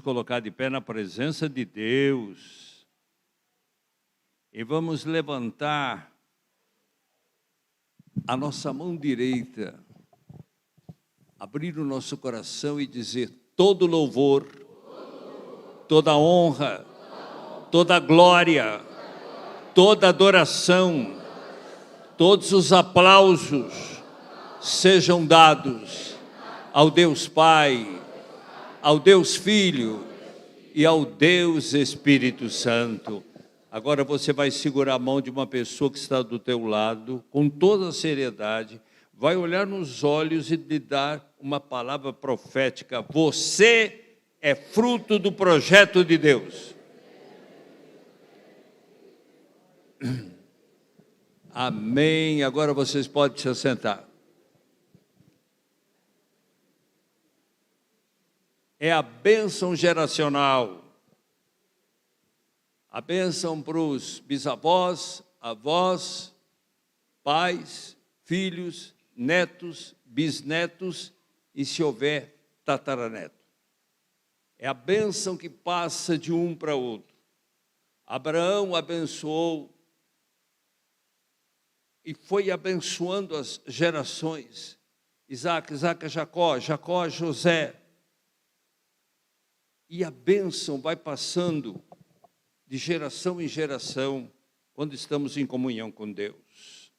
colocar de pé na presença de Deus. E vamos levantar a nossa mão direita, abrir o nosso coração e dizer: todo louvor, toda honra, toda glória, toda adoração, todos os aplausos sejam dados ao Deus Pai, ao Deus Filho e ao Deus Espírito Santo. Agora você vai segurar a mão de uma pessoa que está do teu lado, com toda a seriedade, vai olhar nos olhos e lhe dar uma palavra profética. Você é fruto do projeto de Deus. Amém. Agora vocês podem se assentar. É a bênção geracional. A bênção para os bisavós, avós, pais, filhos, netos, bisnetos e, se houver, tataraneto. É a bênção que passa de um para outro. Abraão abençoou e foi abençoando as gerações. Isaac a Jacó, Jacó a José. E a bênção vai passando de geração em geração, quando estamos em comunhão com Deus.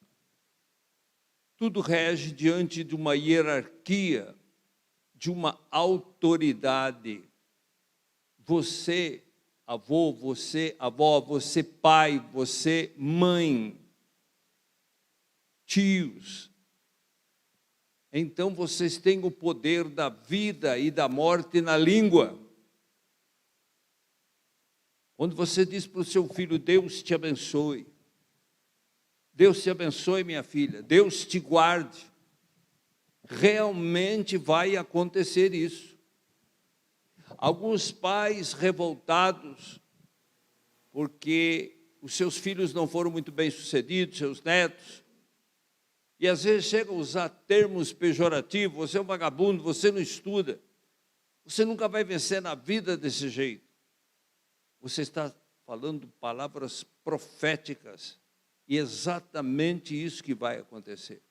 Tudo rege diante de uma hierarquia, de uma autoridade. Você, avô, você, avó, você, pai, você, mãe, tios. Então, vocês têm o poder da vida e da morte na língua. Quando você diz para o seu filho: Deus te abençoe. Deus te abençoe, minha filha. Deus te guarde. Realmente vai acontecer isso. Alguns pais revoltados porque os seus filhos não foram muito bem sucedidos, seus netos, e às vezes chegam a usar termos pejorativos: você é um vagabundo, você não estuda, você nunca vai vencer na vida desse jeito. Você está falando palavras proféticas, e é exatamente isso que vai acontecer.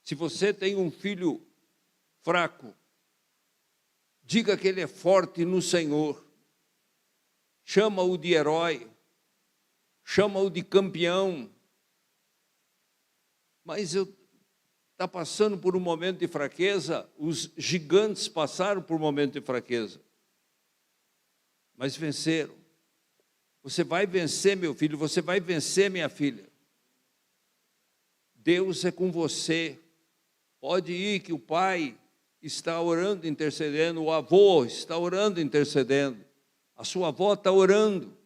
Se você tem um filho fraco, diga que ele é forte no Senhor. Chama-o de herói, chama-o de campeão. Mas está passando por um momento de fraqueza. Os gigantes passaram por um momento de fraqueza, mas venceram. Você vai vencer, meu filho, você vai vencer, minha filha. Deus é com você. Pode ir, que o pai está orando, intercedendo, o avô está orando, intercedendo, a sua avó está orando.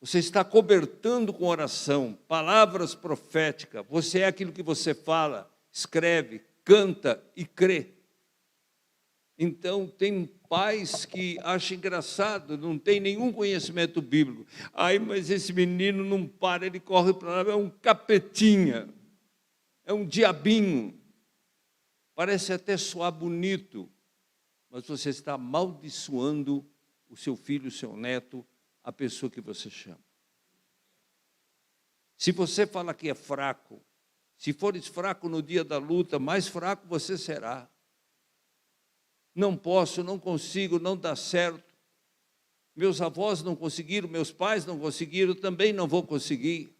Você está cobertando com oração, palavras proféticas. Você é aquilo que você fala, escreve, canta e crê. Então, tem pais que acham engraçado, não tem nenhum conhecimento bíblico. Ai, mas esse menino não para, ele corre para lá, é um capetinha, é um diabinho. Parece até soar bonito, mas você está amaldiçoando o seu filho, o seu neto, a pessoa que você chama. Se você fala que é fraco, se fores fraco no dia da luta, mais fraco você será. Não posso, não consigo, não dá certo. Meus avós não conseguiram, meus pais não conseguiram, eu também não vou conseguir.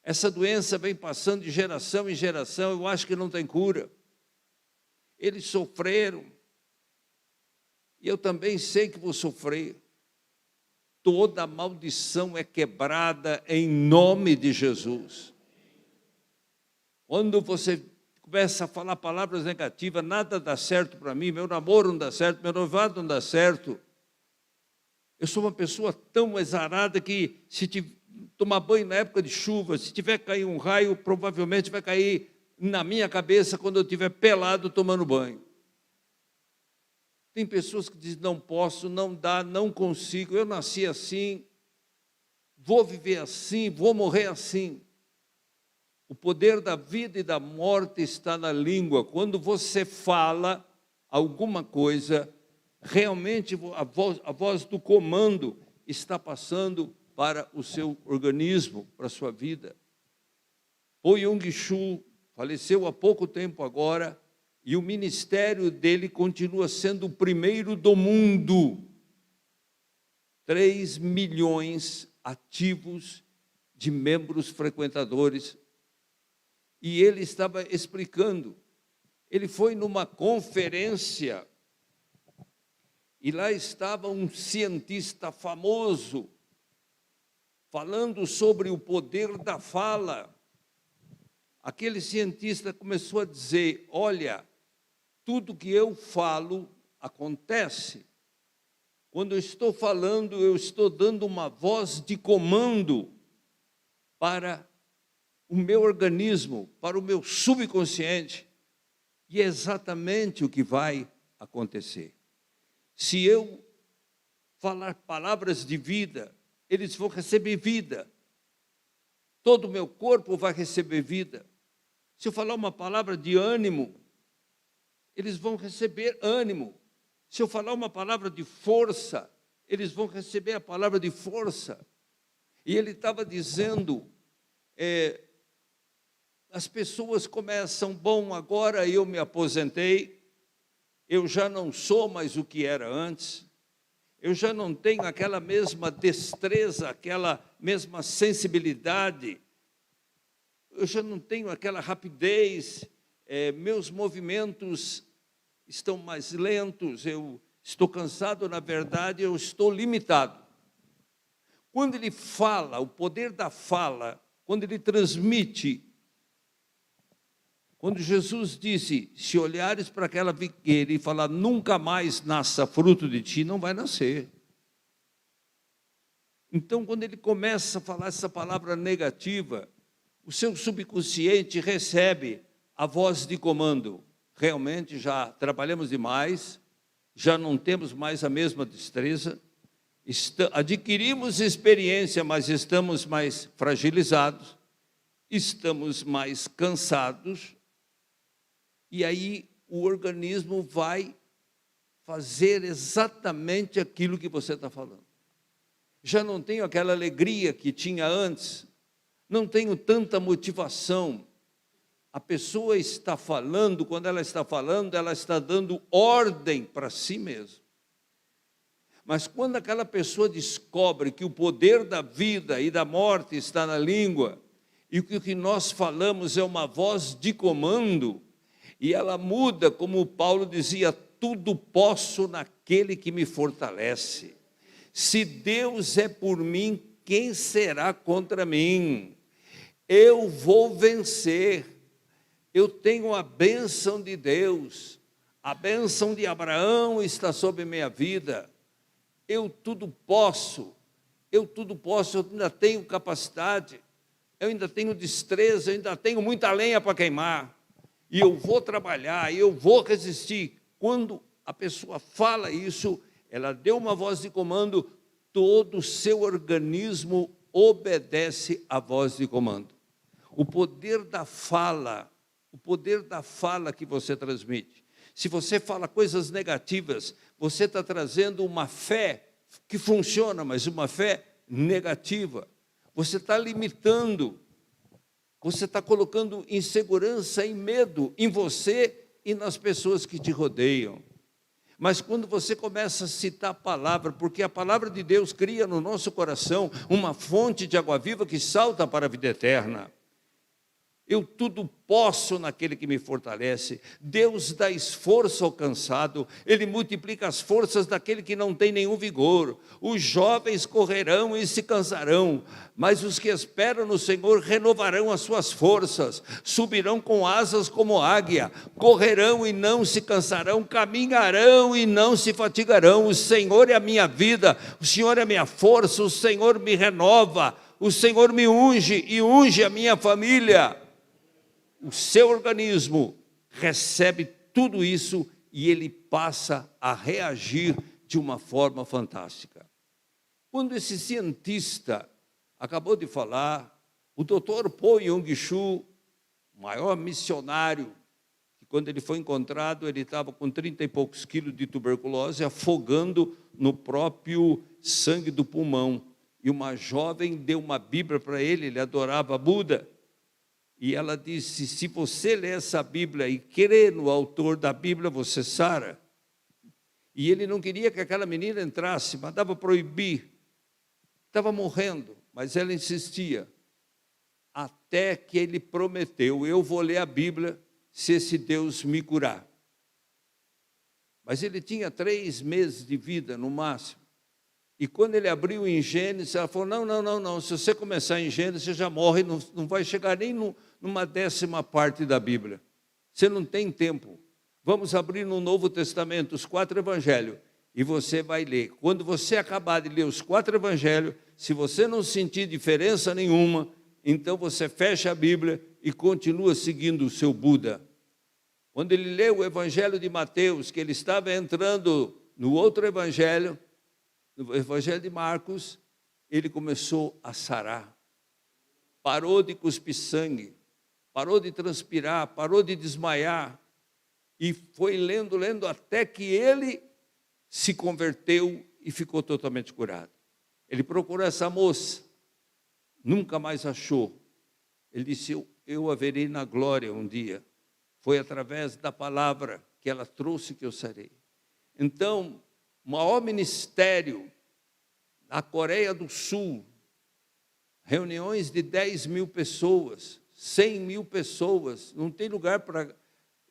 Essa doença vem passando de geração em geração, eu acho que não tem cura. Eles sofreram, e eu também sei que vou sofrer. Toda maldição é quebrada em nome de Jesus. Quando você começa a falar palavras negativas: nada dá certo para mim, meu namoro não dá certo, meu noivado não dá certo. Eu sou uma pessoa tão azarada que, se tomar banho na época de chuva, se tiver cair um raio, provavelmente vai cair na minha cabeça quando eu estiver pelado tomando banho. Tem pessoas que dizem: não posso, não dá, não consigo, eu nasci assim, vou viver assim, vou morrer assim. O poder da vida e da morte está na língua. Quando você fala alguma coisa, Realmente a voz do comando está passando para o seu organismo, para a sua vida. Po Yong-Chul faleceu há pouco tempo agora, e o ministério dele continua sendo o primeiro do mundo. 3 milhões ativos de membros frequentadores. E ele estava explicando, ele foi numa conferência, e lá estava um cientista famoso, falando sobre o poder da fala. Aquele cientista começou a dizer, olha, tudo que eu falo acontece. Quando eu estou falando, eu estou dando uma voz de comando para o meu organismo, para o meu subconsciente. E é exatamente o que vai acontecer. Se eu falar palavras de vida, eles vão receber vida. Todo o meu corpo vai receber vida. Se eu falar uma palavra de ânimo, eles vão receber ânimo. Se eu falar uma palavra de força, eles vão receber a palavra de força. E ele estava dizendo, as pessoas começam, bom, agora eu me aposentei, eu já não sou mais o que era antes, eu já não tenho aquela mesma destreza, aquela mesma sensibilidade, eu já não tenho aquela rapidez, meus movimentos estão mais lentos, eu estou cansado, na verdade, eu estou limitado. Quando ele fala, o poder da fala, quando ele transmite, quando Jesus disse, se olhares para aquela figueira e falar, nunca mais nasça fruto de ti, não vai nascer. Então, quando ele começa a falar essa palavra negativa, o seu subconsciente recebe a voz de comando. Realmente já trabalhamos demais, já não temos mais a mesma destreza, adquirimos experiência, mas estamos mais fragilizados, estamos mais cansados, e aí o organismo vai fazer exatamente aquilo que você está falando. Já não tenho aquela alegria que tinha antes, não tenho tanta motivação. A pessoa está falando, quando ela está dando ordem para si mesma. Mas quando aquela pessoa descobre que o poder da vida e da morte está na língua, e que o que nós falamos é uma voz de comando, e ela muda, como Paulo dizia, tudo posso naquele que me fortalece. Se Deus é por mim, quem será contra mim? Eu vou vencer. Eu tenho a bênção de Deus. A bênção de Abraão está sobre minha vida. Eu tudo posso. Eu ainda tenho capacidade. Eu ainda tenho destreza, eu ainda tenho muita lenha para queimar. E eu vou trabalhar, eu vou resistir. Quando a pessoa fala isso, ela deu uma voz de comando, todo o seu organismo obedece à voz de comando. O poder da fala que você transmite. Se você fala coisas negativas, você está trazendo uma fé que funciona, mas uma fé negativa. Você está limitando. Você está colocando insegurança e medo em você e nas pessoas que te rodeiam. Mas quando você começa a citar a palavra, porque a palavra de Deus cria no nosso coração uma fonte de água viva que salta para a vida eterna. Eu tudo posso naquele que me fortalece. Deus dá esforço ao cansado, Ele multiplica as forças daquele que não tem nenhum vigor. Os jovens correrão e se cansarão, mas os que esperam no Senhor renovarão as suas forças, subirão com asas como águia, correrão e não se cansarão, caminharão e não se fatigarão. O Senhor é a minha vida, o Senhor é a minha força, o Senhor me renova, o Senhor me unge e unge a minha família. O seu organismo recebe tudo isso e ele passa a reagir de uma forma fantástica. Quando esse cientista acabou de falar, o Dr. Po Yong-Chul, maior missionário que quando ele foi encontrado, ele estava com 30 e poucos quilos de tuberculose, afogando no próprio sangue do pulmão. E uma jovem deu uma Bíblia para ele, ele adorava Buda. E ela disse, se você ler essa Bíblia e crer no autor da Bíblia, você sara. E ele não queria que aquela menina entrasse, mandava proibir. Estava morrendo, mas ela insistia. Até que ele prometeu, eu vou ler a Bíblia se esse Deus me curar. Mas ele tinha 3 meses de vida, no máximo. E quando ele abriu em Gênesis, ela falou, não, se você começar em Gênesis, você já morre, não vai chegar nem numa 10ª parte da Bíblia. Você não tem tempo. Vamos abrir no Novo Testamento, os 4 evangelhos, e você vai ler. Quando você acabar de ler os 4 evangelhos, se você não sentir diferença nenhuma, então você fecha a Bíblia e continua seguindo o seu Buda. Quando ele leu o evangelho de Mateus, que ele estava entrando no outro evangelho, no evangelho de Marcos, ele começou a sarar. Parou de cuspir sangue, parou de transpirar, parou de desmaiar. E foi lendo, até que ele se converteu e ficou totalmente curado. Ele procurou essa moça, nunca mais achou. Ele disse, eu a verei na glória um dia. Foi através da palavra que ela trouxe que eu sarei. Então, o maior ministério na Coreia do Sul, reuniões de 10.000 pessoas, 100.000 pessoas, não tem lugar para...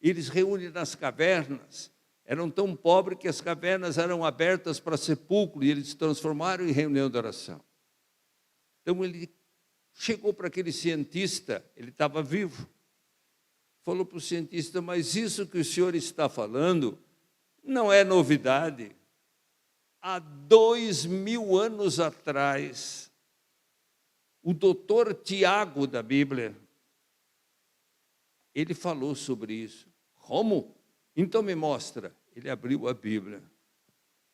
Eles reúnem nas cavernas, eram tão pobres que as cavernas eram abertas para sepulcro, e eles se transformaram em reunião de oração. Então ele chegou para aquele cientista, ele estava vivo, falou para o cientista, mas isso que o senhor está falando não é novidade. Há 2.000 anos atrás, o doutor Tiago da Bíblia, ele falou sobre isso. Como? Então me mostra. Ele abriu a Bíblia,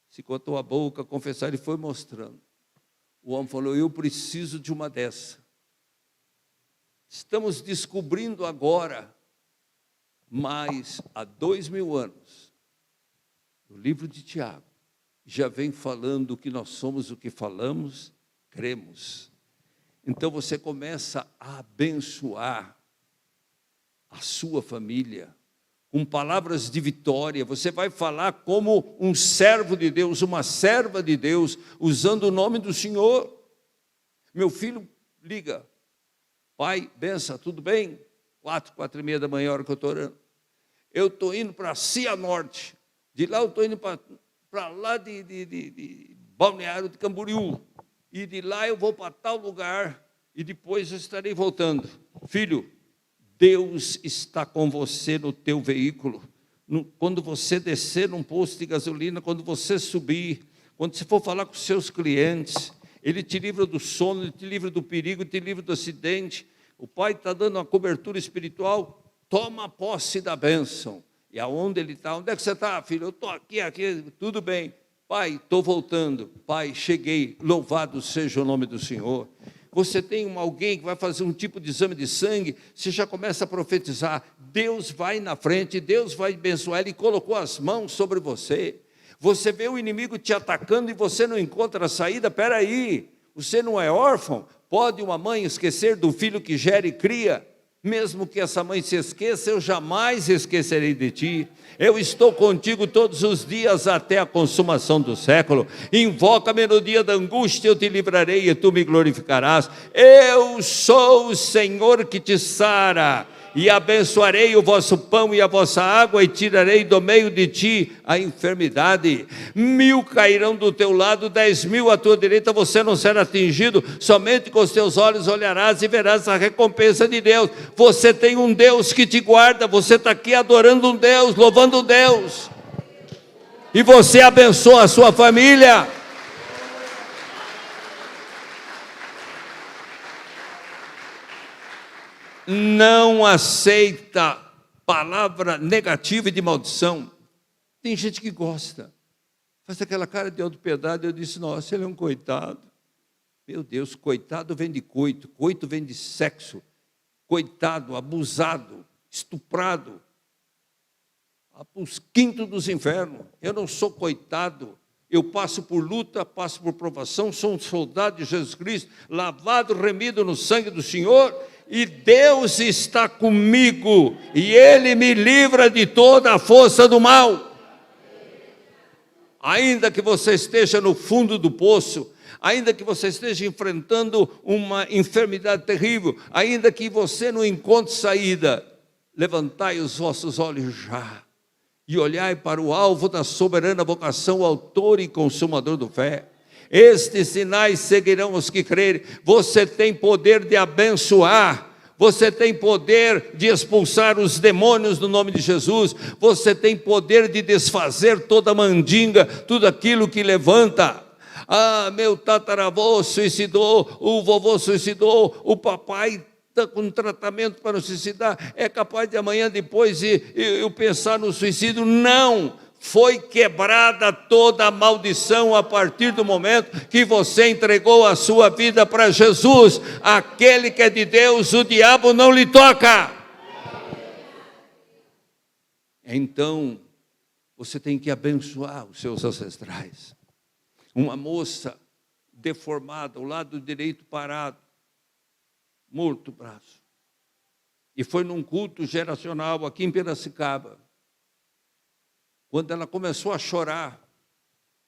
se cortou a boca, confessar, ele foi mostrando. O homem falou, eu preciso de uma dessa. Estamos descobrindo agora, mas há 2.000 anos, no livro de Tiago, já vem falando que nós somos o que falamos, cremos. Então você começa a abençoar a sua família, com palavras de vitória, você vai falar como um servo de Deus, uma serva de Deus, usando o nome do Senhor. Meu filho liga, pai, benção, tudo bem? 4h30 da manhã, a hora que eu estou orando. Eu estou indo para Cianorte, de lá eu estou indo para lá de Balneário de Camboriú, e de lá eu vou para tal lugar, e depois eu estarei voltando. Filho, Deus está com você no teu veículo. Quando você descer num posto de gasolina, quando você subir, quando você for falar com os seus clientes, Ele te livra do sono, Ele te livra do perigo, Ele te livra do acidente. O Pai está dando uma cobertura espiritual, toma posse da bênção. E aonde Ele está? Onde é que você está, filho? Eu estou aqui, tudo bem. Pai, estou voltando. Pai, cheguei, louvado seja o nome do Senhor. Você tem alguém que vai fazer um tipo de exame de sangue, você já começa a profetizar, Deus vai na frente, Deus vai abençoar, Ele colocou as mãos sobre você. Você vê o inimigo te atacando e você não encontra a saída, espera aí, você não é órfão? Pode uma mãe esquecer do filho que gera e cria? Mesmo que essa mãe se esqueça, eu jamais esquecerei de ti. Eu estou contigo todos os dias até a consumação do século. Invoca-me no dia da angústia, eu te livrarei e tu me glorificarás. Eu sou o Senhor que te sara, e abençoarei o vosso pão e a vossa água, e tirarei do meio de ti a enfermidade. 1.000 cairão do teu lado, 10.000 à tua direita, você não será atingido. Somente com os teus olhos olharás e verás a recompensa de Deus. Você tem um Deus que te guarda, você está aqui adorando um Deus, louvando um Deus, e você abençoa a sua família. Não aceita palavra negativa e de maldição. Tem gente que gosta, faz aquela cara de autopiedade. Eu disse, nossa, ele é um coitado. Meu Deus, coitado vem de coito, coito vem de sexo, coitado, abusado, estuprado. para os quintos dos infernos. Eu não sou coitado. Eu passo por luta, passo por provação, sou um soldado de Jesus Cristo, lavado, remido no sangue do Senhor, e Deus está comigo, e Ele me livra de toda a força do mal. Ainda que você esteja no fundo do poço, ainda que você esteja enfrentando uma enfermidade terrível, ainda que você não encontre saída, levantai os vossos olhos já, e olhai para o alvo da soberana vocação, o autor e consumador da fé. Estes sinais seguirão os que crerem. Você tem poder de abençoar, você tem poder de expulsar os demônios no nome de Jesus, você tem poder de desfazer toda mandinga, tudo aquilo que levanta. Ah, meu tataravô suicidou, o vovô suicidou, o papai está com tratamento para suicidar, é capaz de amanhã depois eu pensar no suicídio. Não, foi quebrada toda a maldição a partir do momento que você entregou a sua vida para Jesus. Aquele que é de Deus, o diabo não lhe toca. Então, você tem que abençoar os seus ancestrais. Uma moça deformada, o lado direito parado, morto o braço. E foi num culto geracional aqui em Piracicaba. Quando ela começou a chorar,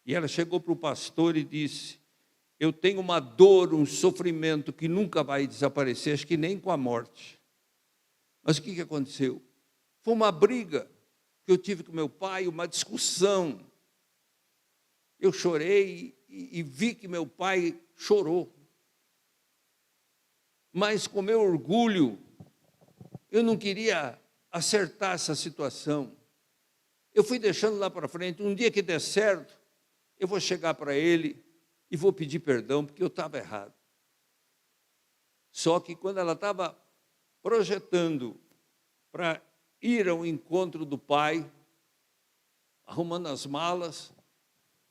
e ela chegou para o pastor e disse: eu tenho uma dor, um sofrimento que nunca vai desaparecer, acho que nem com a morte. Mas o que aconteceu? Foi uma briga que eu tive com meu pai, uma discussão. Eu chorei e vi que meu pai chorou. Mas com meu orgulho, eu não queria acertar essa situação. Eu fui deixando lá para frente. Um dia que der certo, eu vou chegar para ele e vou pedir perdão, porque eu estava errado. Só que quando ela estava projetando para ir ao encontro do pai, arrumando as malas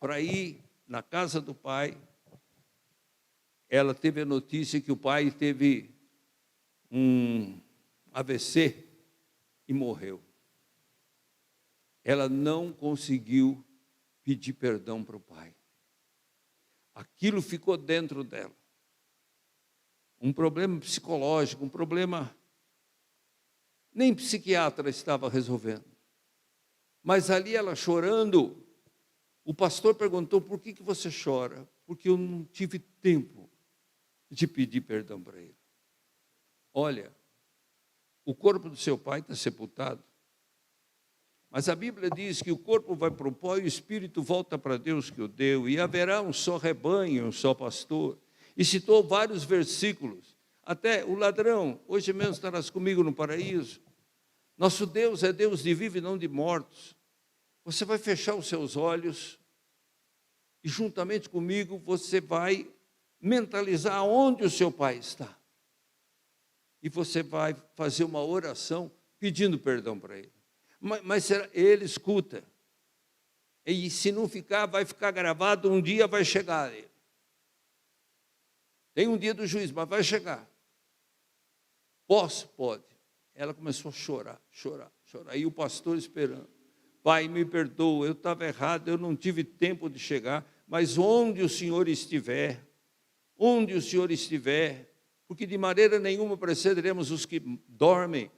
para ir na casa do pai, ela teve a notícia que o pai teve um AVC e morreu. Ela não conseguiu pedir perdão para o pai. Aquilo ficou dentro dela. Um problema psicológico, um problema nem psiquiatra estava resolvendo. Mas ali ela chorando, o pastor perguntou: por que você chora? Porque eu não tive tempo de pedir perdão para ele. Olha, o corpo do seu pai está sepultado, mas a Bíblia diz que o corpo vai para o pó e o espírito volta para Deus que o deu, e haverá um só rebanho, um só pastor. E citou vários versículos, até o ladrão, hoje mesmo estarás comigo no paraíso. Nosso Deus é Deus de vivos e não de mortos. Você vai fechar os seus olhos e juntamente comigo você vai mentalizar onde o seu pai está. E você vai fazer uma oração pedindo perdão para ele. Mas ele escuta. E se não ficar, vai ficar gravado, um dia vai chegar ele. Tem um dia do juízo, mas vai chegar. Posso? Pode. Ela começou a chorar. E o pastor esperando. Pai, me perdoa, eu estava errado, eu não tive tempo de chegar, mas onde o Senhor estiver, porque de maneira nenhuma precederemos os que dormem.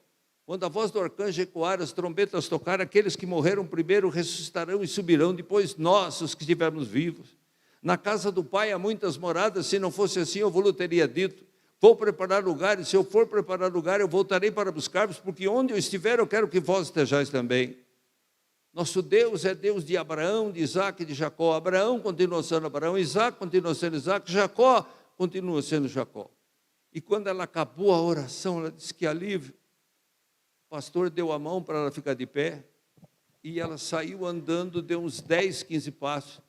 Quando a voz do arcanjo ecoar, as trombetas tocar, aqueles que morreram primeiro ressuscitarão e subirão, depois nós, os que estivermos vivos. Na casa do Pai há muitas moradas, se não fosse assim eu vou teria dito. Vou preparar lugar, e se eu for preparar lugar, eu voltarei para buscar-vos, porque onde eu estiver, eu quero que vós estejais também. Nosso Deus é Deus de Abraão, de Isaac e de Jacó. Abraão continua sendo Abraão, Isaac continua sendo Isaac, Jacó continua sendo Jacó. E quando ela acabou a oração, ela disse que alívio. O pastor deu a mão para ela ficar de pé, e ela saiu andando, deu uns 10, 15 passos.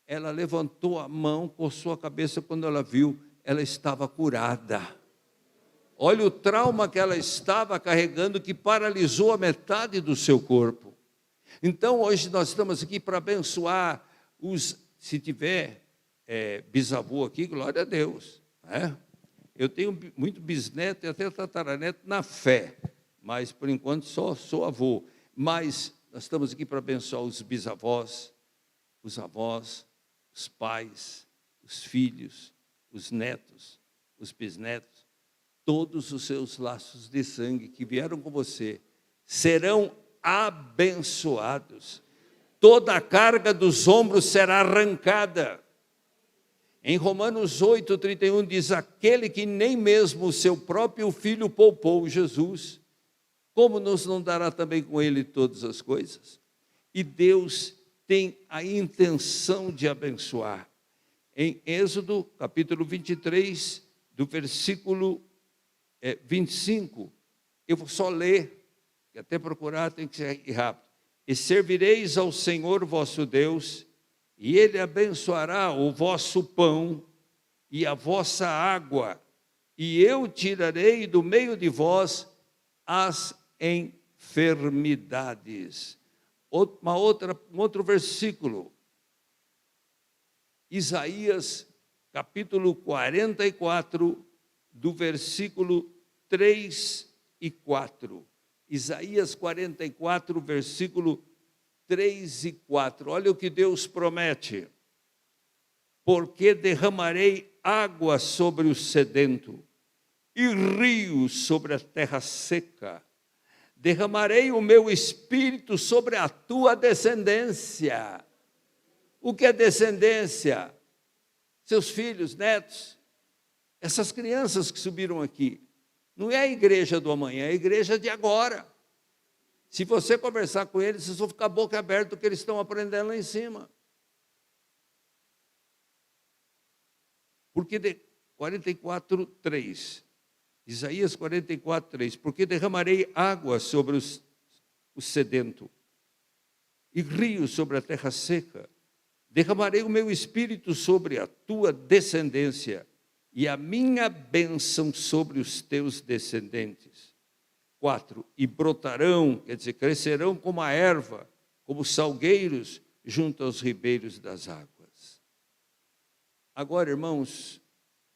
Ela levantou a mão, coçou a cabeça, quando ela viu, ela estava curada. Olha o trauma que ela estava carregando, que paralisou a metade do seu corpo. Então, hoje nós estamos aqui para abençoar se tiver bisavô aqui, glória a Deus. Né? Eu tenho muito bisneto e até tataraneto na fé, mas por enquanto só sou avô. Mas nós estamos aqui para abençoar os bisavós, os avós, os pais, os filhos, os netos, os bisnetos, todos os seus laços de sangue que vieram com você serão abençoados. Toda a carga dos ombros será arrancada. Em Romanos 8:31 diz: aquele que nem mesmo o seu próprio filho poupou, Jesus, como nos não dará também com ele todas as coisas? E Deus tem a intenção de abençoar. Em Êxodo, capítulo 23, do versículo 25, eu vou só ler, que até procurar tem que ser rápido. E servireis ao Senhor vosso Deus, e Ele abençoará o vosso pão e a vossa água, e eu tirarei do meio de vós as enfermidades. Um outro versículo, Isaías, capítulo 44, do versículo 3 e 4. Isaías 44, versículo 3 e 4. Olha o que Deus promete. Porque derramarei água sobre o sedento e rios sobre a terra seca. Derramarei o meu espírito sobre a tua descendência. O que é descendência? Seus filhos, netos, essas crianças que subiram aqui. Não é a igreja do amanhã, é a igreja de agora. Se você conversar com eles, vocês vão ficar boca aberta do que eles estão aprendendo lá em cima. Porque 44:3, Isaías 44:3, porque derramarei água sobre o sedento e rios sobre a terra seca. Derramarei o meu espírito sobre a tua descendência e a minha bênção sobre os teus descendentes. 4, e brotarão, quer dizer, crescerão como a erva, como salgueiros junto aos ribeiros das águas. Agora, irmãos,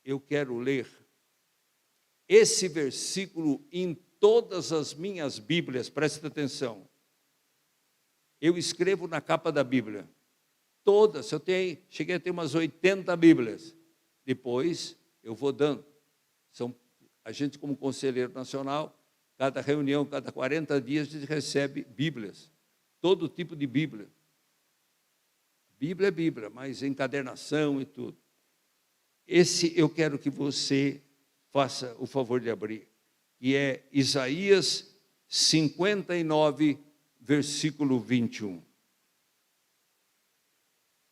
eu quero ler esse versículo em todas as minhas Bíblias, presta atenção. Eu escrevo na capa da Bíblia. Todas, cheguei a ter umas 80 Bíblias. Depois eu vou dando. A gente, como conselheiro nacional, cada reunião, cada 40 dias, a gente recebe Bíblias. Todo tipo de Bíblia. Bíblia é Bíblia, mas encadernação e tudo. Esse eu quero que você faça o favor de abrir. Que é Isaías 59, versículo 21.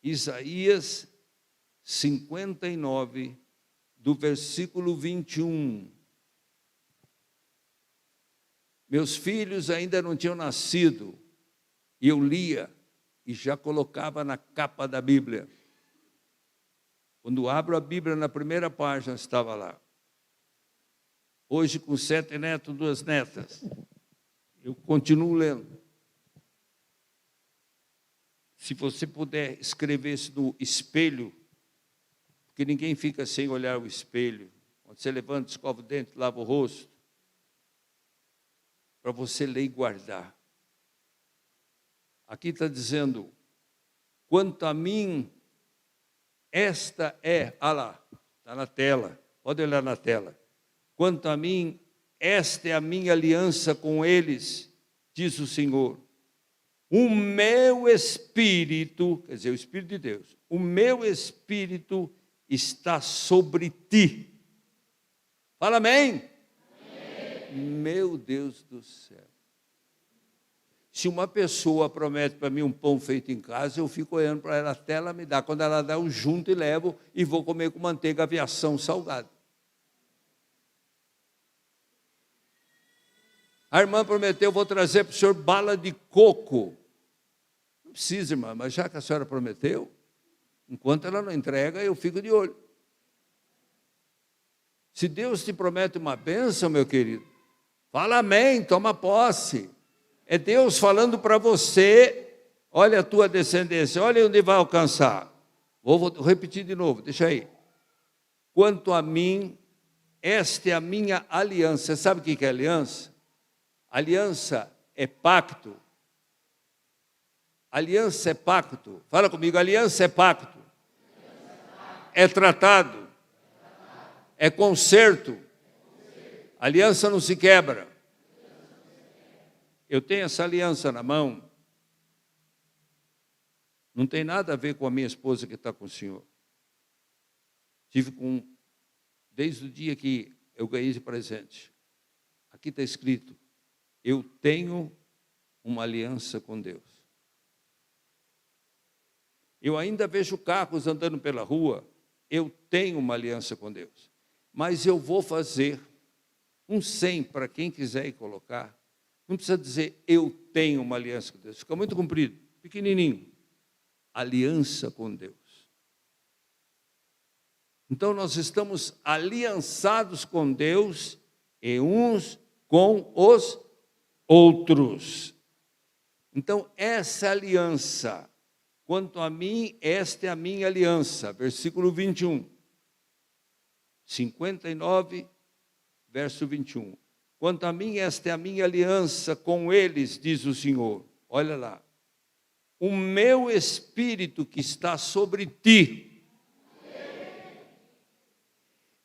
Isaías 59, do versículo 21. Meus filhos ainda não tinham nascido, e eu lia, e já colocava na capa da Bíblia. Quando abro a Bíblia, na primeira página estava lá. Hoje, com 7 netos, 2 netas, eu continuo lendo. Se você puder escrever isso no espelho, porque ninguém fica sem olhar o espelho. Quando você levanta, escova o dente, lava o rosto, para você ler e guardar. Aqui está dizendo, quanto a mim, esta é, lá, está na tela, pode olhar na tela. Quanto a mim, esta é a minha aliança com eles, diz o Senhor. O meu Espírito, quer dizer, o Espírito de Deus, o meu Espírito está sobre ti. Fala amém? Amém. Meu Deus do céu. Se uma pessoa promete para mim um pão feito em casa, eu fico olhando para ela até ela me dar. Quando ela dá, eu junto e levo e vou comer com manteiga aviação salgada. A irmã prometeu, vou trazer para o senhor bala de coco. Não precisa, irmã, mas já que a senhora prometeu, enquanto ela não entrega, eu fico de olho. Se Deus te promete uma bênção, meu querido, fala amém, toma posse. É Deus falando para você, olha a tua descendência, olha onde vai alcançar. Vou repetir de novo, deixa aí. Quanto a mim, esta é a minha aliança. Você sabe o que é aliança? Aliança é pacto. Aliança é pacto. Fala comigo, aliança é pacto. É tratado. É concerto. Aliança não se quebra. Eu tenho essa aliança na mão. Não tem nada a ver com a minha esposa que está com o senhor. Desde o dia que eu ganhei de presente. Aqui está escrito, eu tenho uma aliança com Deus. Eu ainda vejo carros andando pela rua, eu tenho uma aliança com Deus. Mas eu vou fazer um 100 para quem quiser ir colocar. Não precisa dizer, eu tenho uma aliança com Deus. Fica muito comprido, pequenininho. Aliança com Deus. Então, nós estamos aliançados com Deus e uns com os outros. Então, essa aliança, quanto a mim, esta é a minha aliança. Versículo 21. 59, verso 21. Quanto a mim, esta é a minha aliança com eles, diz o Senhor. Olha lá. O meu espírito que está sobre ti,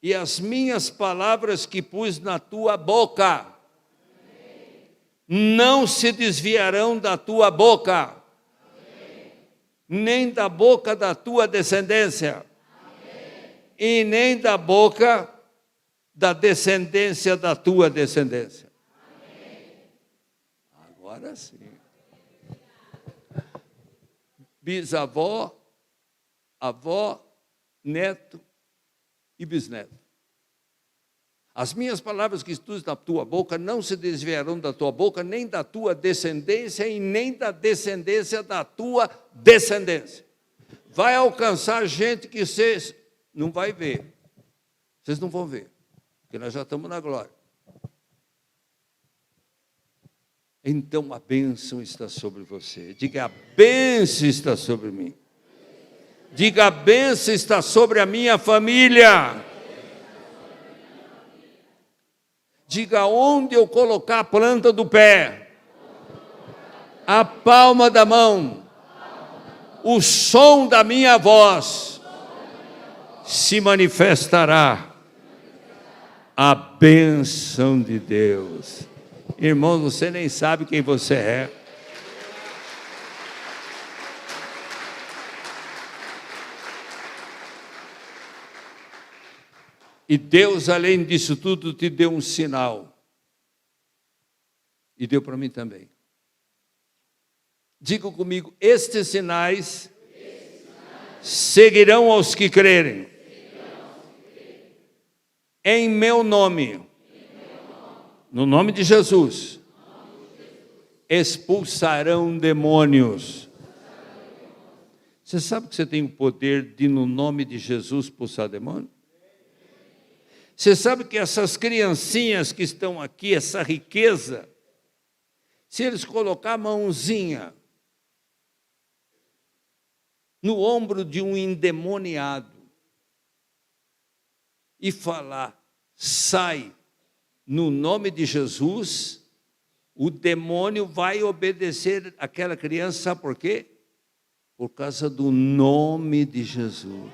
e as minhas palavras que pus na tua boca, não se desviarão da tua boca, nem da boca da tua descendência, e nem da boca da descendência da tua descendência. Agora sim. Bisavó, avó, neto e bisneto. As minhas palavras que estudam na tua boca não se desviarão da tua boca, nem da tua descendência e nem da descendência da tua descendência. Vai alcançar gente que vocês não vai ver. Vocês não vão ver, porque nós já estamos na glória. Então a bênção está sobre você. Diga, a bênção está sobre mim. Diga, a bênção está sobre a minha família. Diga, onde eu colocar a planta do pé, a palma da mão, o som da minha voz, se manifestará a bênção de Deus. Irmão, você nem sabe quem você é. E Deus, além disso tudo, te deu um sinal. E deu para mim também. Diga comigo, estes sinais seguirão aos que crerem. Em meu nome. No nome de Jesus. Expulsarão demônios. Você sabe que você tem o poder de, no nome de Jesus, expulsar demônio? Você sabe que essas criancinhas que estão aqui, essa riqueza, se eles colocar a mãozinha no ombro de um endemoniado e falar, sai, no nome de Jesus, o demônio vai obedecer aquela criança, sabe por quê? Por causa do nome de Jesus.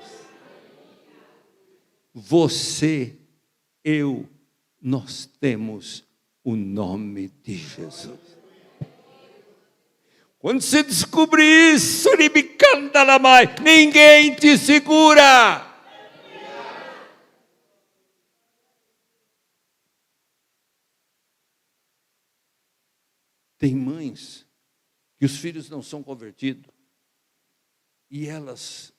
Você, eu, nós temos o nome de Jesus. Quando você descobrir isso, ninguém te segura. Tem mães que os filhos não são convertidos e elas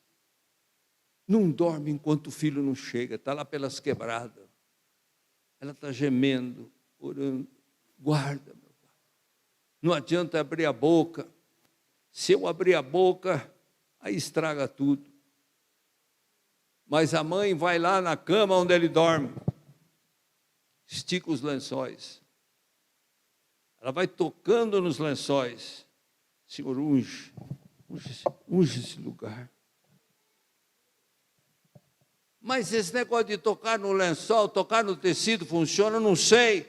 não dormem enquanto o filho não chega, está lá pelas quebradas. Ela está gemendo, orando. Guarda, meu pai. Não adianta abrir a boca. Se eu abrir a boca, aí estraga tudo. Mas a mãe vai lá na cama onde ele dorme, estica os lençóis. Ela vai tocando nos lençóis. Senhor, unge esse lugar. Mas esse negócio de tocar no lençol, tocar no tecido, funciona? Não sei.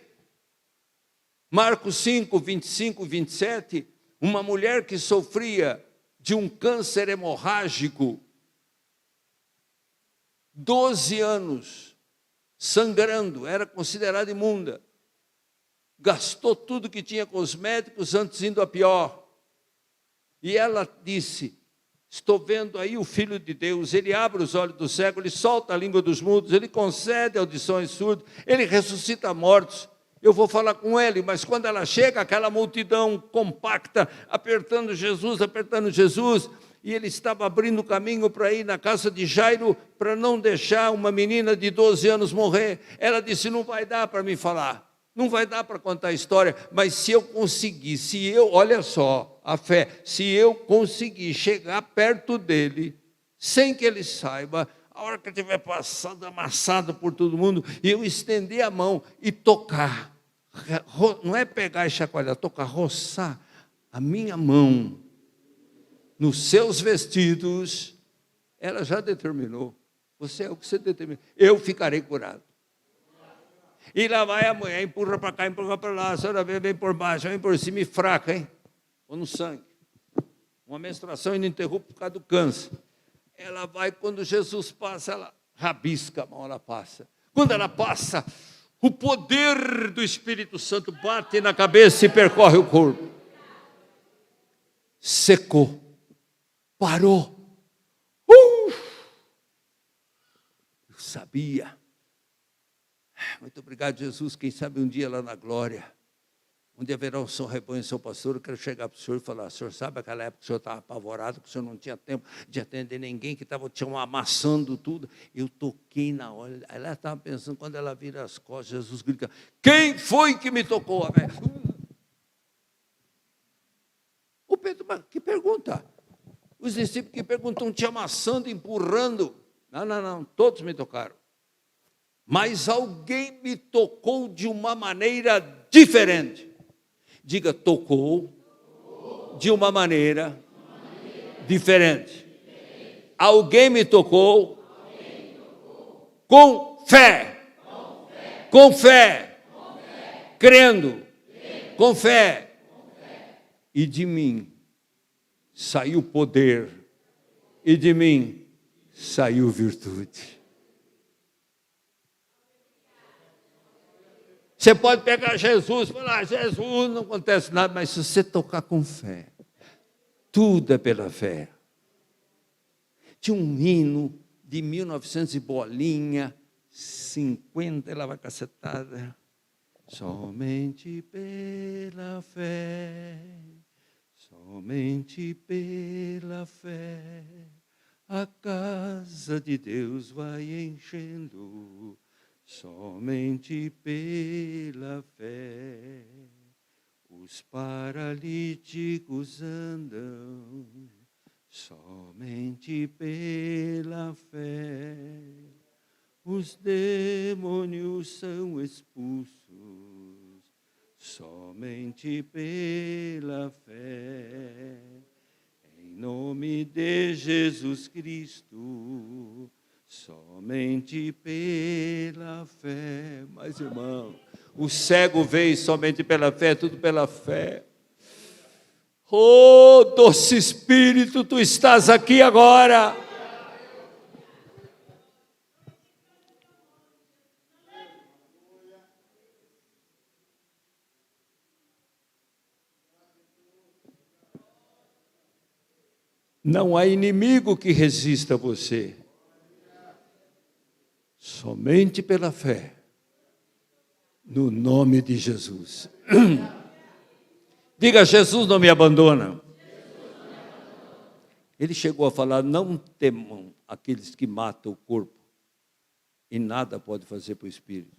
Marcos 5, 25 e 27, Uma mulher que sofria de um câncer hemorrágico, 12 anos, sangrando, era considerada imunda. Gastou tudo que tinha com os médicos, antes indo a pior. E ela disse: estou vendo aí o Filho de Deus, ele abre os olhos do cego, ele solta a língua dos mudos, ele concede audições surdos, ele ressuscita mortos. Eu vou falar com ele, mas quando ela chega, aquela multidão compacta, apertando Jesus, e ele estava abrindo caminho para ir na casa de Jairo, para não deixar uma menina de 12 anos morrer. Ela disse: não vai dar para me falar, não vai dar para contar a história, mas se eu conseguir, olha só, a fé, se eu conseguir chegar perto dele, sem que ele saiba, a hora que eu estiver passando, amassado por todo mundo, e eu estender a mão e tocar, não é pegar e chacoalhar, tocar, roçar a minha mão nos seus vestidos, ela já determinou, você é o que você determinou, eu ficarei curado. E lá vai a mulher, empurra para cá, empurra para lá, a senhora vem por baixo, vem por cima, e fraca, hein? Ou no sangue. Uma menstruação ininterrupta por causa do câncer. Ela vai, quando Jesus passa, ela rabisca a mão, ela passa. Quando ela passa, o poder do Espírito Santo bate na cabeça e percorre o corpo. Secou. Parou. Eu sabia. Muito obrigado, Jesus. Quem sabe um dia lá na glória, onde haverá o seu rebanho, seu pastor, eu quero chegar para o senhor e falar: o senhor sabe aquela época que o senhor estava apavorado, que o senhor não tinha tempo de atender ninguém, que tinham amassando tudo? Eu toquei na hora. Ela estava pensando, quando ela vira as costas, Jesus grita: quem foi que me tocou? O Pedro, mas que pergunta? Os discípulos que perguntam, te amassando, empurrando. Não, todos me tocaram. Mas alguém me tocou de uma maneira diferente. Diga, tocou de uma maneira diferente. Alguém me tocou com fé. Com fé. Crendo. Com fé. E de mim saiu poder. E de mim saiu virtude. Você pode pegar Jesus e falar: Jesus, não acontece nada, mas se você tocar com fé, tudo é pela fé. Tinha um hino de 1900 e bolinha, 50, ela vai cacetada. Somente pela fé, somente pela fé, a casa de Deus vai enchendo. Somente pela fé, os paralíticos andam. Somente pela fé, os demônios são expulsos. Somente pela fé, em nome de Jesus Cristo. Somente pela fé. Mas, irmão, o cego veio somente pela fé, tudo pela fé. Oh, doce Espírito, tu estás aqui agora. Não há inimigo que resista a você. Somente pela fé, no nome de Jesus. Diga: Jesus não me abandona. Ele chegou a falar: não temam aqueles que matam o corpo, e nada pode fazer para o espírito.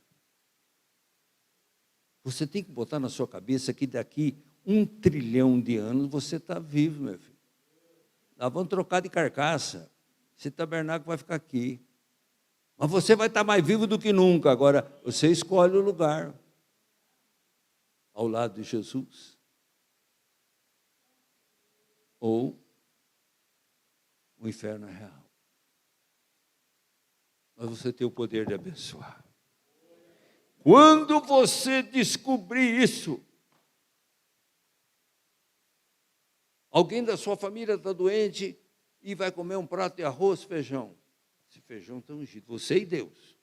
Você tem que botar na sua cabeça que daqui 1 trilhão de anos você está vivo, meu filho. Nós vamos trocar de carcaça. Esse tabernáculo vai ficar aqui. Mas você vai estar mais vivo do que nunca. Agora, você escolhe o lugar ao lado de Jesus. Ou o inferno é real. Mas você tem o poder de abençoar. Quando você descobrir isso, Alguém da sua família está doente e vai comer um prato de arroz, feijão. Esse feijão está ungido, você e Deus.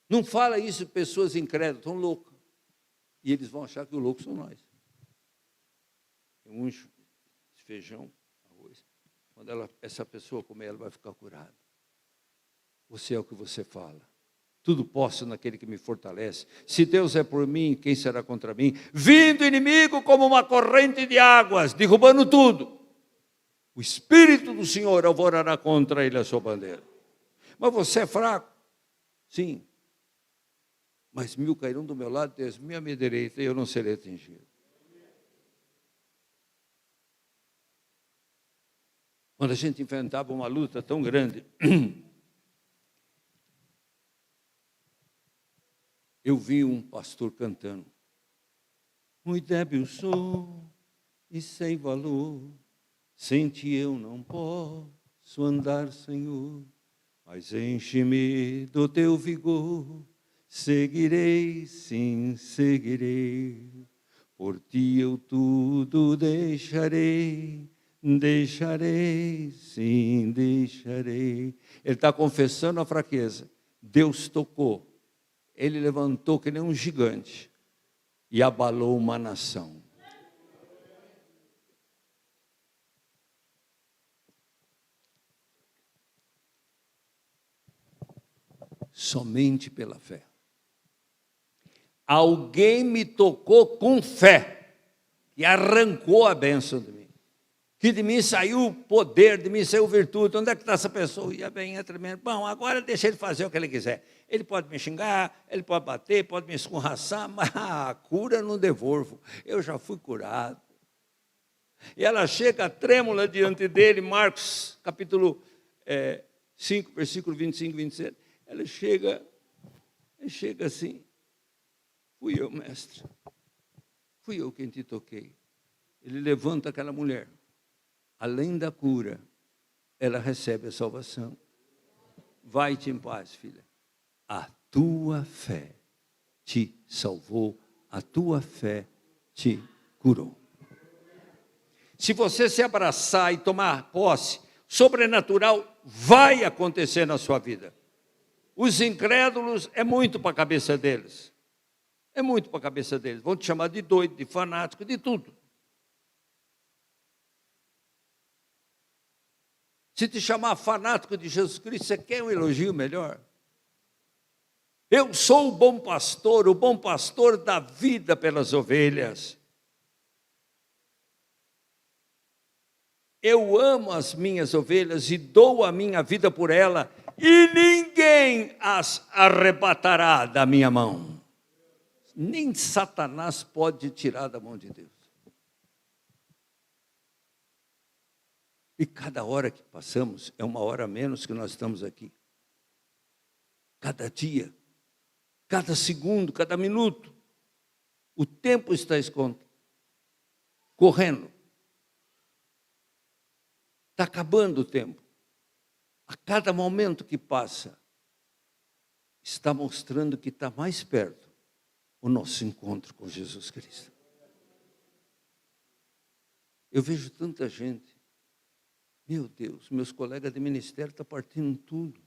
Não fala isso pessoas incrédulas, estão loucas. E eles vão achar que o louco são nós. Eu unjo esse feijão, arroz. Quando essa pessoa comer, ela vai ficar curada. Você é o que você fala. Tudo posso naquele que me fortalece. Se Deus é por mim, quem será contra mim? Vindo o inimigo como uma corrente de águas, derrubando tudo. O Espírito do Senhor alvorará contra ele a sua bandeira. Mas você é fraco? Sim. Mas 1000 cairão do meu lado, 10.000 à minha direita, e eu não serei atingido. Quando a gente enfrentava uma luta tão grande, eu vi um pastor cantando. Muito débil sou e sem valor, sem ti eu não posso andar, Senhor, mas enche-me do teu vigor. Seguirei, sim, seguirei, por ti eu tudo deixarei, deixarei, sim, deixarei. Ele está confessando a fraqueza. Deus tocou, ele levantou que nem um gigante e abalou uma nação. Somente pela fé. Alguém me tocou com fé e arrancou a bênção de mim. Que de mim saiu poder, de mim saiu virtude. Onde é que está essa pessoa? Ia bem, entra bem. Bom, agora deixa ele fazer o que ele quiser. Ele pode me xingar, ele pode bater, pode me escorraçar, mas a cura não devolvo. Eu já fui curado. E ela chega trêmula diante dele, Marcos, capítulo 5, versículo 25 e 27. Ela chega assim. Fui eu, mestre. Fui eu quem te toquei. Ele levanta aquela mulher. Além da cura, ela recebe a salvação. Vai-te em paz, filha. A tua fé te salvou, a tua fé te curou. Se você se abraçar e tomar posse, sobrenatural vai acontecer na sua vida. Os incrédulos, é muito para a cabeça deles. É muito para a cabeça deles. Vão te chamar de doido, de fanático, de tudo. Se te chamar fanático de Jesus Cristo, você quer um elogio melhor? Eu sou o bom pastor dá vida pelas ovelhas. Eu amo as minhas ovelhas e dou a minha vida por ela, e ninguém as arrebatará da minha mão. Nem Satanás pode tirar da mão de Deus. E cada hora que passamos é uma hora a menos que nós estamos aqui. Cada dia, cada segundo, cada minuto, o tempo está correndo. Está acabando o tempo. A cada momento que passa, está mostrando que está mais perto o nosso encontro com Jesus Cristo. Eu vejo tanta gente, meu Deus, meus colegas de ministério estão partindo tudo.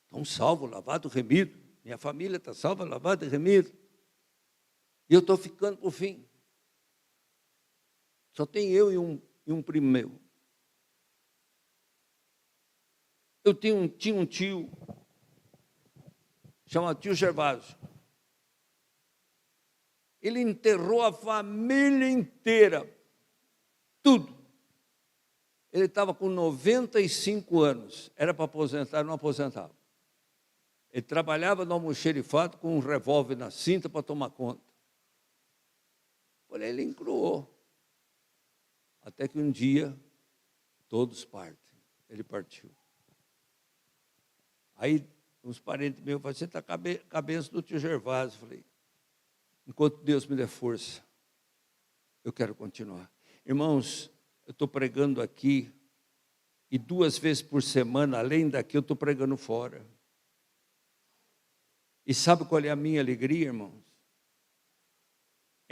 Estão salvos, lavados, remidos. Minha família está salva, lavada e remida. E eu estou ficando por fim. Só tem eu e um primo meu. Eu tinha um tio, chamado tio Gervásio. Ele enterrou a família inteira, tudo. Ele estava com 95 anos, era para aposentar, não aposentava. Ele trabalhava no almoxerifado com um revólver na cinta para tomar conta. Porém, ele encruou. Até que um dia, todos partem. Ele partiu. Aí, uns parentes meus falaram, você está com a cabeça do tio Gervásio. Eu falei, enquanto Deus me der força, eu quero continuar. Irmãos, eu estou pregando aqui, e 2 vezes por semana, além daqui, eu estou pregando fora. E sabe qual é a minha alegria, irmãos?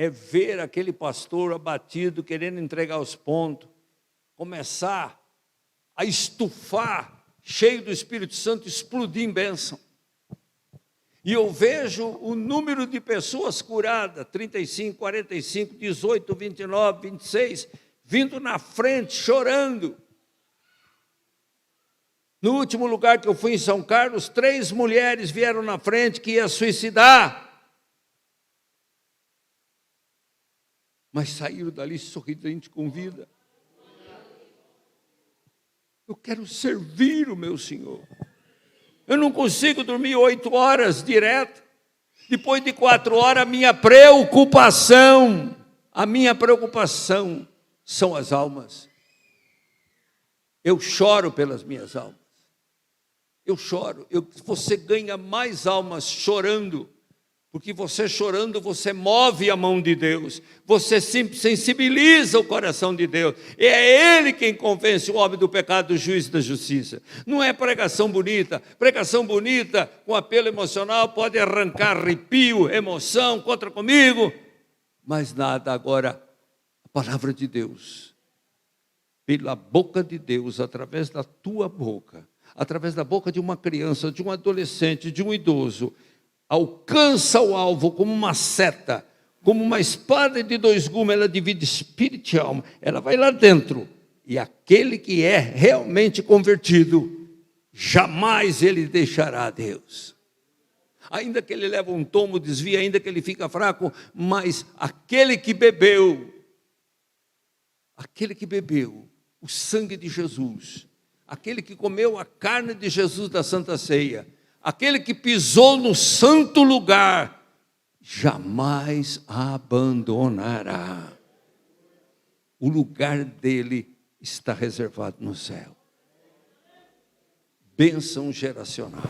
é ver aquele pastor abatido, querendo entregar os pontos, começar a estufar, cheio do Espírito Santo, explodir em bênção. E eu vejo o número de pessoas curadas, 35, 45, 18, 29, 26, vindo na frente, chorando. No último lugar que eu fui em São Carlos, 3 mulheres vieram na frente que iam suicidar. Mas saíram dali sorridentes com vida. Eu quero servir o meu Senhor. Eu não consigo dormir 8 horas direto. Depois de 4 horas, a minha preocupação são as almas. Eu choro pelas minhas almas. Eu choro. Você ganha mais almas chorando, porque você chorando, você move a mão de Deus, você sensibiliza o coração de Deus. É Ele quem convence o homem do pecado, do juízo e da justiça. Não é pregação bonita com apelo emocional pode arrancar arrepio, emoção, contra comigo, mas nada. Agora, a palavra de Deus, pela boca de Deus, através da tua boca, através da boca de uma criança, de um adolescente, de um idoso, alcança o alvo como uma seta, como uma espada de 2 gumes, ela divide espírito e alma, ela vai lá dentro, e aquele que é realmente convertido, jamais ele deixará Deus. Ainda que ele leve um tombo, desvia, ainda que ele fica fraco, mas aquele que bebeu o sangue de Jesus, aquele que comeu a carne de Jesus da Santa Ceia, aquele que pisou no santo lugar, jamais abandonará. O lugar dele está reservado no céu. Bênção geracional.